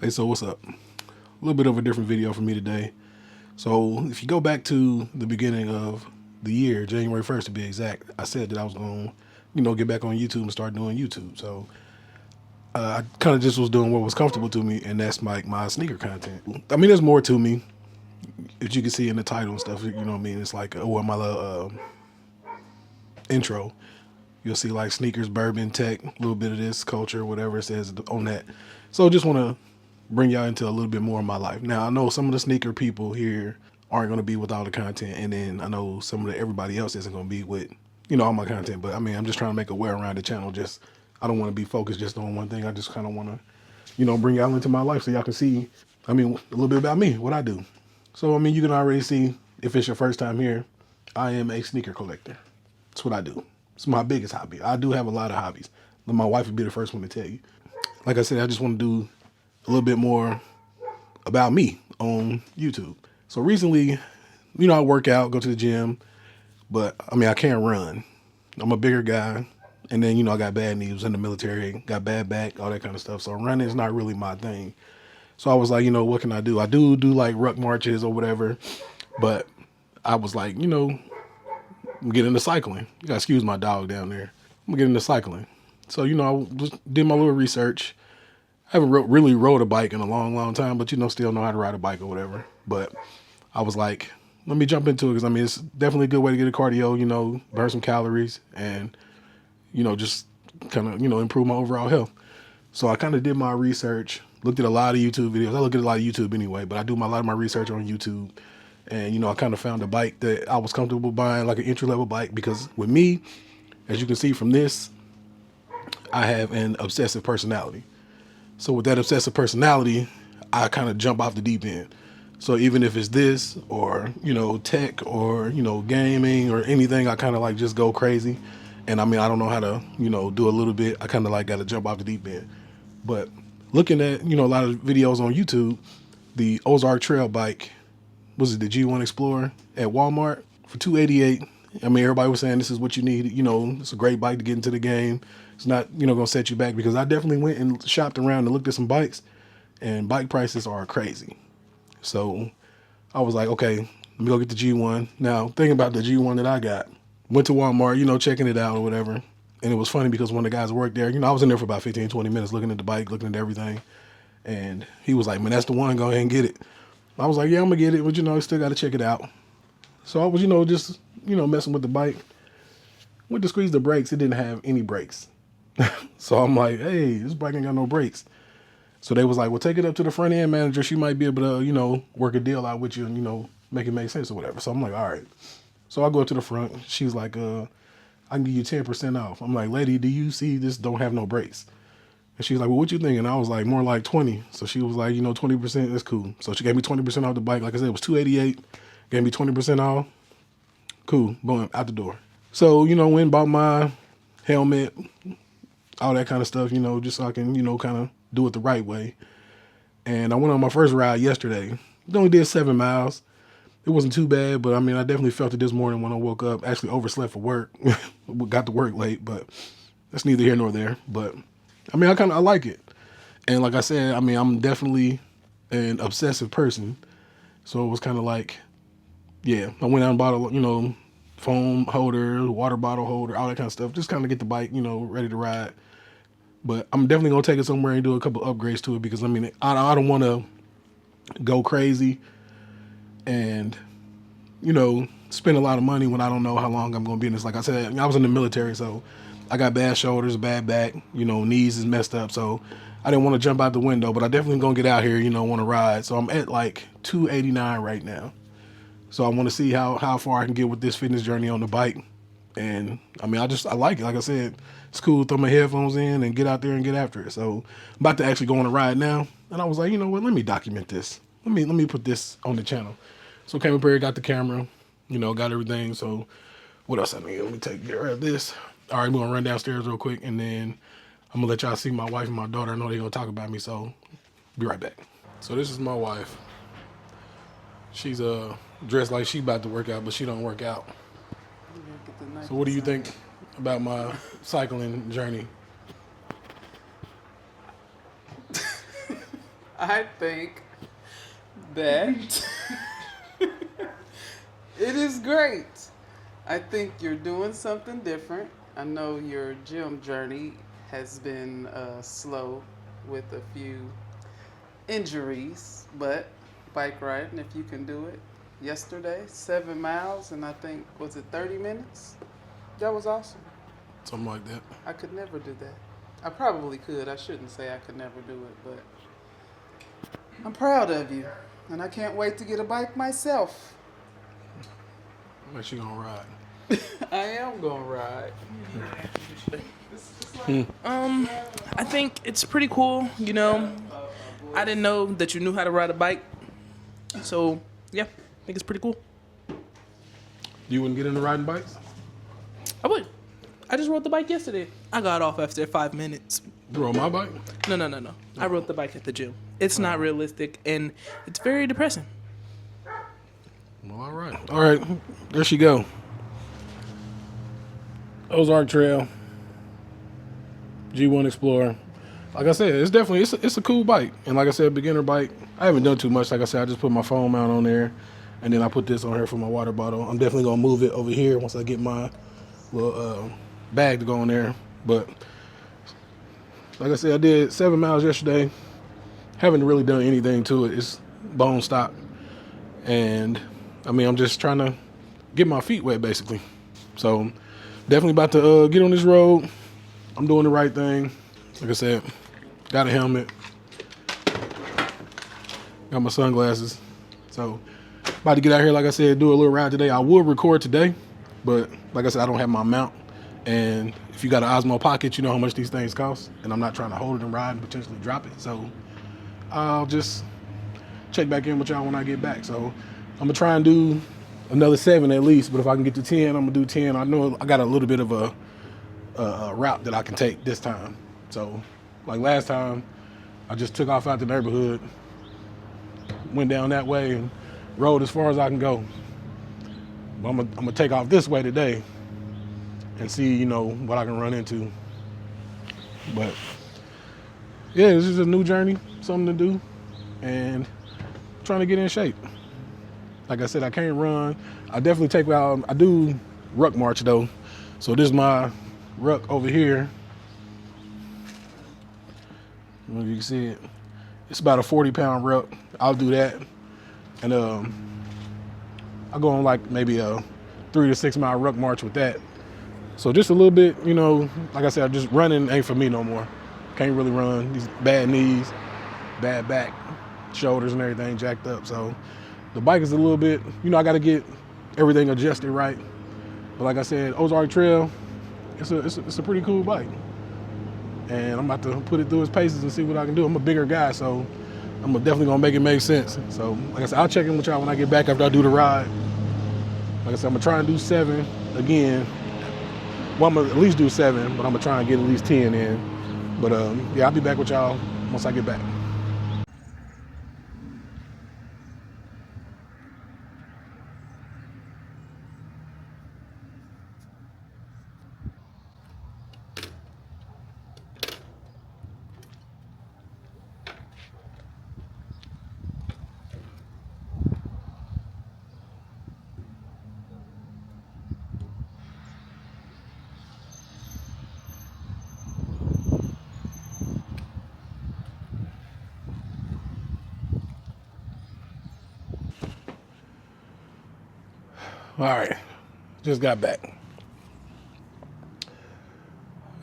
Hey, so what's up? A little bit of a different video for me today. So if you go back to the beginning of the year, January 1st to be exact, I said that I was going to, get back on YouTube and start doing YouTube. So I kind of just was doing what was comfortable to me, and that's my sneaker content. I mean, there's more to me, as you can see in the title and stuff. You know what I mean? It's like, my little intro. You'll see like sneakers, bourbon, tech, a little bit of this culture, whatever it says on that. So just want to bring y'all into a little bit more of my life. Now I know some of the sneaker people here aren't going to be with all the content, and then I know some of everybody else isn't going to be with all my content. But I mean, I'm just trying to make a well-rounded channel. Just I don't want to be focused just on one thing. I just kind of want to bring y'all into my life so y'all can see. I mean, a little bit about me, what I do. So I mean, you can already see if it's your first time here, I am a sneaker collector. That's what I do. It's my biggest hobby. I do have a lot of hobbies. My wife would be the first one to tell you. Like I said, I just want to do a little bit more about me on YouTube. So recently, I work out, go to the gym, but I mean, I can't run. I'm a bigger guy. And then, I got bad knees, was in the military, got bad back, all that kind of stuff. So running is not really my thing. So I was like, what can I do? I do like ruck marches or whatever, but I was like, I'm getting into cycling. You gotta excuse my dog down there. I'm gonna get into cycling. So, I just did my little research. I haven't really rode a bike in a long, long time, but still know how to ride a bike or whatever. But I was like, let me jump into it because I mean, it's definitely a good way to get a cardio, burn some calories and, just kind of, improve my overall health. So I kind of did my research, looked at a lot of YouTube videos. I look at a lot of YouTube anyway, but I do a lot of my research on YouTube. And, I kind of found a bike that I was comfortable buying, like an entry-level bike, because with me, as you can see from this, I have an obsessive personality. So with that obsessive personality, I kind of jump off the deep end. So even if it's this or, tech or, gaming or anything, I kind of like just go crazy. And I mean, I don't know how to, do a little bit. I kind of like got to jump off the deep end. But looking at, a lot of videos on YouTube, the Ozark Trail bike, was it the G.1 Explorer at Walmart for $288. I mean, everybody was saying this is what you need. It's a great bike to get into the game. It's not, going to set you back, because I definitely went and shopped around and looked at some bikes, and bike prices are crazy. So I was like, okay, let me go get the G1. Now, thinking about the G1 that I got, went to Walmart, checking it out or whatever. And it was funny because one of the guys who worked there, I was in there for about 15, 20 minutes looking at the bike, looking at everything. And he was like, man, that's the one, go ahead and get it. I was like, yeah, I'm gonna get it, but I still gotta check it out. So I was, just, messing with the bike. Went to squeeze the brakes, it didn't have any brakes. So I'm like, hey, this bike ain't got no brakes. So they was like, well, take it up to the front end manager. She might be able to, work a deal out with you and, make it make sense or whatever. So I'm like, all right. So I go up to the front. She's like, I can give you 10% off. I'm like, lady, do you see this don't have no brakes? And she's like, well, what you thinking? I was like, more like 20. So she was like, 20%, that's cool. So she gave me 20% off the bike. Like I said, it was $288. Gave me 20% off. Cool. Boom, out the door. So, went and bought my helmet, all that kind of stuff, just so I can, kind of do it the right way. And I went on my first ride yesterday. It only did 7 miles. It wasn't too bad, but I mean, I definitely felt it this morning when I woke up. Actually overslept for work. Got to work late, but that's neither here nor there. But I mean, I like it. And like I said, I mean, I'm definitely an obsessive person. So it was kind of like, yeah, I went out and bought a, foam holder, water bottle holder, all that kind of stuff. Just kind of get the bike, ready to ride. But I'm definitely going to take it somewhere and do a couple upgrades to it, because I mean, I don't want to go crazy and, spend a lot of money when I don't know how long I'm going to be in this. Like I said, I was in the military, so I got bad shoulders, bad back, knees is messed up. So I didn't want to jump out the window, but I definitely going to get out here, want to ride. So I'm at like 289 right now. So I want to see how far I can get with this fitness journey on the bike. And I mean, I like it. Like I said, it's cool. Throw my headphones in and get out there and get after it. So I'm about to actually go on a ride now. And I was like, you know what? Let me document this. Let me put this on the channel. So came up here, got the camera, got everything. So what else I need? Let me take care of this. All right, we're gonna run downstairs real quick, and then I'm gonna let y'all see my wife and my daughter. I know they're gonna talk about me, so be right back. So this is my wife. She's dressed like she about to work out, but she don't work out. So what do you think about my cycling journey? I think that it is great. I think you're doing something different. I know your gym journey has been slow with a few injuries, but bike riding, if you can do it. Yesterday, 7 miles, and I think, was it 30 minutes? That was awesome. Something like that. I could never do that. I probably could. I shouldn't say I could never do it, but I'm proud of you. And I can't wait to get a bike myself. I'm actually gonna ride. I am going to ride. I think it's pretty cool. You know, I didn't know that you knew how to ride a bike. So, yeah, I think it's pretty cool. You wouldn't get into riding bikes? I would. I just rode the bike yesterday. I got off after 5 minutes. You rode my bike? No. I rode the bike at the gym. It's not realistic, and it's very depressing. Well, all right. All right, there she go. Ozark Trail G.1 Explorer. Like I said, it's definitely it's a cool bike, and like I said, beginner bike. I haven't done too much. Like I said, I just put my phone mount on there, and then I put this on here for my water bottle. I'm definitely gonna move it over here once I get my little bag to go in there. But like I said, I did 7 miles yesterday. Haven't really done anything to it. It's bone stock, and I mean, I'm just trying to get my feet wet, basically. So definitely about to get on this road. I'm doing the right thing. Like I said, got a helmet, got my sunglasses. So about to get out here, like I said, do a little ride today. I would record today, but like I said, I don't have my mount. And if you got an Osmo Pocket, you know how much these things cost. And I'm not trying to hold it and ride and potentially drop it. So I'll just check back in with y'all when I get back. So I'm gonna try and do another 7 at least. But if I can get to 10, I'm gonna do 10. I know I got a little bit of a route that I can take this time. So like last time, I just took off out the neighborhood, went down that way and rode as far as I can go. But I'm gonna take off this way today and see, you know, what I can run into. But yeah, this is a new journey, something to do, and trying to get in shape. Like I said, I can't run. I definitely take out, I do ruck march though. So this is my ruck over here. I don't know if you can see it. It's about a 40-pound ruck. I'll do that. And I'll go on like maybe a 3 to 6 mile ruck march with that. So just a little bit, you know, like I said, just running ain't for me no more. Can't really run. These bad knees, bad back, shoulders and everything jacked up. So the bike is a little bit, you know, I got to get everything adjusted right. But like I said, Ozark Trail, it's a pretty cool bike. And I'm about to put it through its paces and see what I can do. I'm a bigger guy, so I'm definitely going to make it make sense. So like I said, I'll check in with y'all when I get back after I do the ride. Like I said, I'm going to try and do 7 again. Well, I'm going to at least do 7, but I'm going to try and get at least 10 in. But yeah, I'll be back with y'all once I get back. All right, just got back.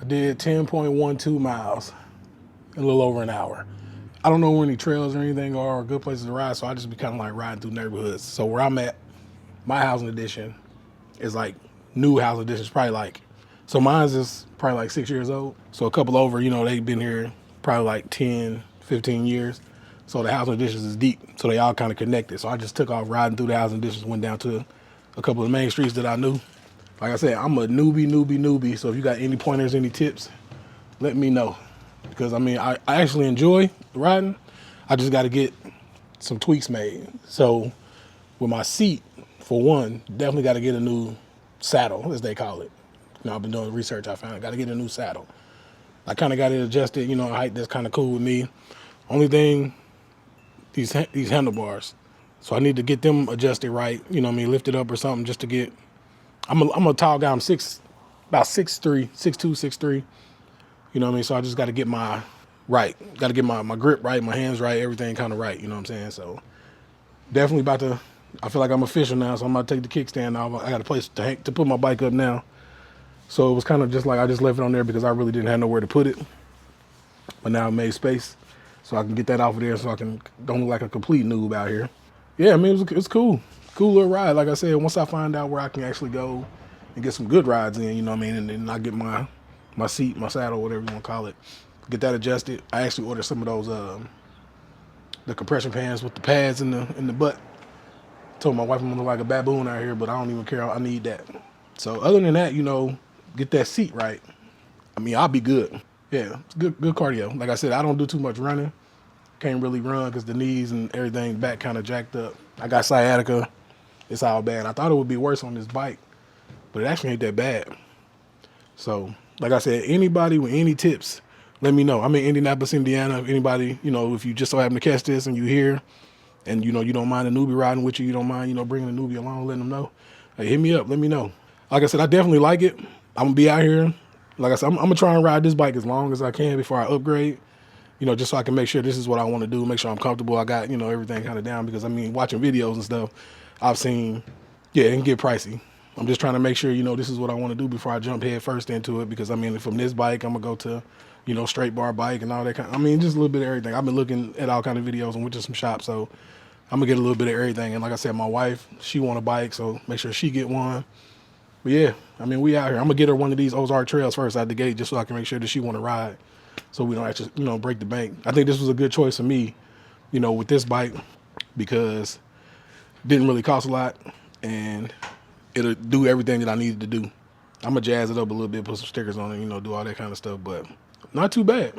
I did 10.12 miles in a little over an hour. I don't know where any trails or anything are or good places to ride, so I just be kind of like riding through neighborhoods. So where I'm at, my housing edition is like new housing edition. It's probably like, so mine's is probably like 6 years old. So a couple over, you know, they've been here probably like 10, 15 years. So the housing editions is deep. So they all kind of connected. So I just took off riding through the housing editions, went down to a couple of the main streets that I knew. Like I said, I'm a newbie. So if you got any pointers, any tips, let me know. Because I mean, I actually enjoy riding. I just got to get some tweaks made. So with my seat, for one, definitely got to get a new saddle, as they call it. You know, I've been doing research. I found I got to get a new saddle. I kind of got it adjusted, you know, a height that's kind of cool with me. Only thing these handlebars. So I need to get them adjusted right. You know what I mean? Lifted up or something just to get. I'm a tall guy. I'm about 6'3", 6'2", 6'3". You know what I mean? So I just got to get my right. Got to get my grip right, my hands right, everything kind of right. You know what I'm saying? So definitely about to. I feel like I'm official now, so I'm about to take the kickstand off. I got a place to put my bike up now. So it was kind of just like I just left it on there because I really didn't have nowhere to put it. But now I made space, so I can get that off of there, so I can don't look like a complete noob out here. Yeah, I mean it's cool, cool little ride. Like I said, once I find out where I can actually go and get some good rides in, you know what I mean, and then I get my seat, my saddle, whatever you want to call it, get that adjusted. I actually ordered some of those the compression pants with the pads in the butt. Told my wife I'm gonna look like a baboon out here, but I don't even care. I need that. So other than that, get that seat right. I mean, I'll be good. Yeah, it's good cardio. Like I said, I don't do too much running. Can't really run because the knees and everything back kind of jacked up. I got sciatica. It's all bad. I thought it would be worse on this bike, but it actually ain't that bad. So, like I said, anybody with any tips, let me know. I'm in Indianapolis, Indiana. If anybody, if you just so happen to catch this and you here, and you don't mind a newbie riding with you don't mind, bringing a newbie along, letting them know. Hey, hit me up. Let me know. Like I said, I definitely like it. I'm gonna be out here. Like I said, I'm gonna try and ride this bike as long as I can before I upgrade. Just so I can make sure this is what I want to do, make sure I'm comfortable. I got, everything kind of down because, I mean, watching videos and stuff, I've seen, yeah, it can get pricey. I'm just trying to make sure, this is what I want to do before I jump head first into it because, I mean, from this bike, I'm going to go to, straight bar bike and all that kind of, I mean, just a little bit of everything. I've been looking at all kind of videos and went to some shops, so I'm going to get a little bit of everything. And like I said, my wife, she want a bike, so make sure she get one. But, yeah, I mean, we out here. I'm going to get her one of these Ozark Trails first out the gate just so I can make sure that she want to ride. So we don't actually, break the bank. I think this was a good choice for me, with this bike because it didn't really cost a lot and it'll do everything that I needed to do. I'm going to jazz it up a little bit, put some stickers on it, do all that kind of stuff, but not too bad.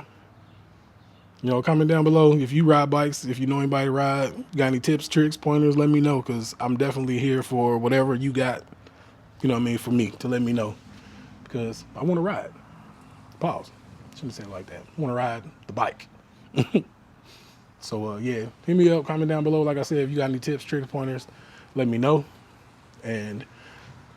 Comment down below if you ride bikes, if you know anybody ride, got any tips, tricks, pointers, let me know because I'm definitely here for whatever you got, for me to let me know because I want to ride. Pause. Shouldn't say it like that. I want to ride the bike. So, yeah, hit me up, comment down below. Like I said, if you got any tips, tricks, pointers, let me know. And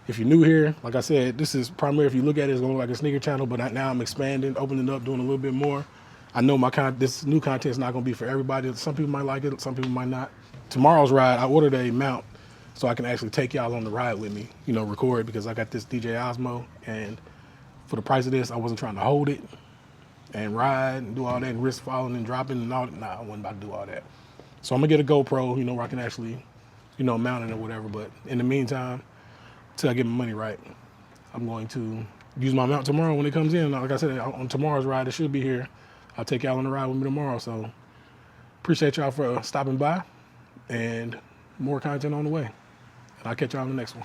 if you're new here, like I said, this is primarily, if you look at it, it's going to look like a sneaker channel, but now I'm expanding, opening up, doing a little bit more. I know this new content is not going to be for everybody. Some people might like it, some people might not. Tomorrow's ride, I ordered a mount so I can actually take y'all on the ride with me, record because I got this DJ Osmo, and for the price of this, I wasn't trying to hold it and ride and do all that and risk falling and dropping and all that. Nah, I wasn't about to do all that. So I'm gonna get a GoPro, where I can actually, mount it or whatever. But in the meantime, till I get my money right, I'm going to use my mount tomorrow when it comes in. Like I said, on tomorrow's ride, it should be here. I'll take y'all on the ride with me tomorrow. So appreciate y'all for stopping by and more content on the way. And I'll catch y'all on the next one.